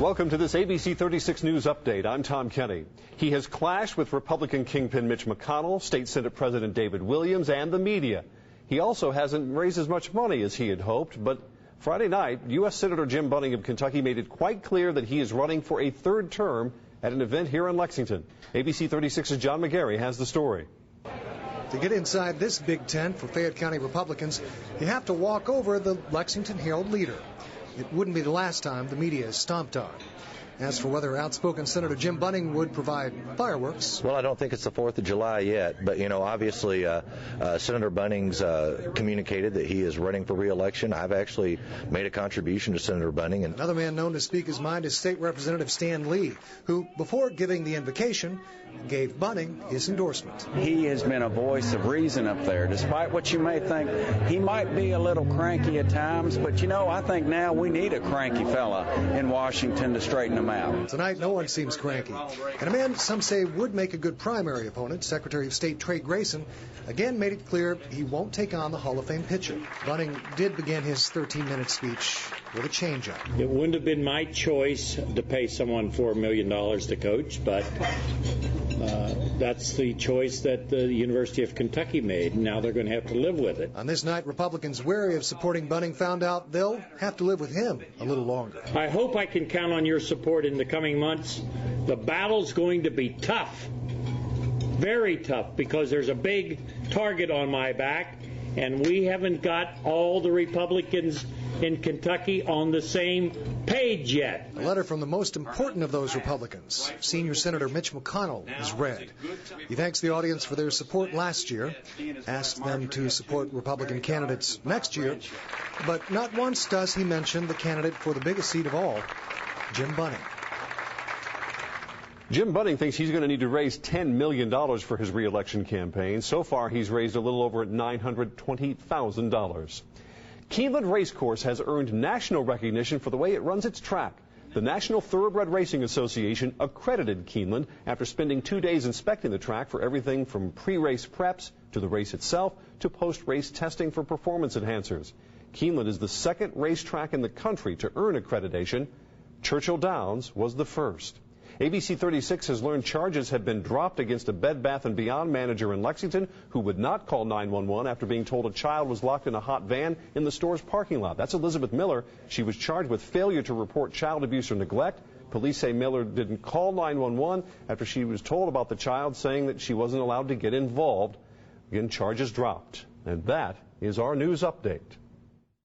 Welcome to this ABC 36 News Update. I'm Tom Kenny. He has clashed with Republican kingpin Mitch McConnell, State Senate President David Williams, and the media. He also hasn't raised as much money as he had hoped, but Friday night, U.S. Senator Jim Bunning of Kentucky made it quite clear that he is running for a third term at an event here in Lexington. ABC 36's John McGarry has the story. To get inside this big tent for Fayette County Republicans, you have to walk over the Lexington Herald leader. It wouldn't be the last time the media is stomped on. As for whether outspoken Senator Jim Bunning would provide fireworks. Well, I don't think it's the 4th of July yet, but, obviously Senator Bunning's communicated that he is running for re-election. I've actually made a contribution to Senator Bunning. Another man known to speak his mind is State Representative Stan Lee, who, before giving the invocation, gave Bunning his endorsement. He has been a voice of reason up there. Despite what you may think, he might be a little cranky at times, but, I think now we need a cranky fella in Washington to straighten him out. Tonight, no one seems cranky. And a man some say would make a good primary opponent, Secretary of State Trey Grayson, again made it clear he won't take on the Hall of Fame pitcher. Bunning did begin his 13-minute speech with a changeup. It wouldn't have been my choice to pay someone $4 million to coach, but that's the choice that the University of Kentucky made. Now they're going to have to live with it. On this night, Republicans wary of supporting Bunning found out they'll have to live with him a little longer. I hope I can count on your support in the coming months. The battle's going to be tough, very tough, because there's a big target on my back, and we haven't got all the Republicans in Kentucky on the same page yet. A letter from the most important of those Republicans, Senior Senator Mitch McConnell, is read. He thanks the audience for their support last year, asked them to support Republican candidates next year, but not once does he mention the candidate for the biggest seat of all, Jim Bunning. Jim Bunning thinks he's going to need to raise $10 million for his re-election campaign. So far, he's raised a little over $920,000. Keeneland Racecourse has earned national recognition for the way it runs its track. The National Thoroughbred Racing Association accredited Keeneland after spending 2 days inspecting the track for everything from pre-race preps to the race itself to post-race testing for performance enhancers. Keeneland is the second racetrack in the country to earn accreditation. Churchill Downs was the first. ABC 36 has learned charges have been dropped against a Bed Bath & Beyond manager in Lexington who would not call 911 after being told a child was locked in a hot van in the store's parking lot. That's Elizabeth Miller. She was charged with failure to report child abuse or neglect. Police say Miller didn't call 911 after she was told about the child, saying that she wasn't allowed to get involved. Again, charges dropped. And that is our news update.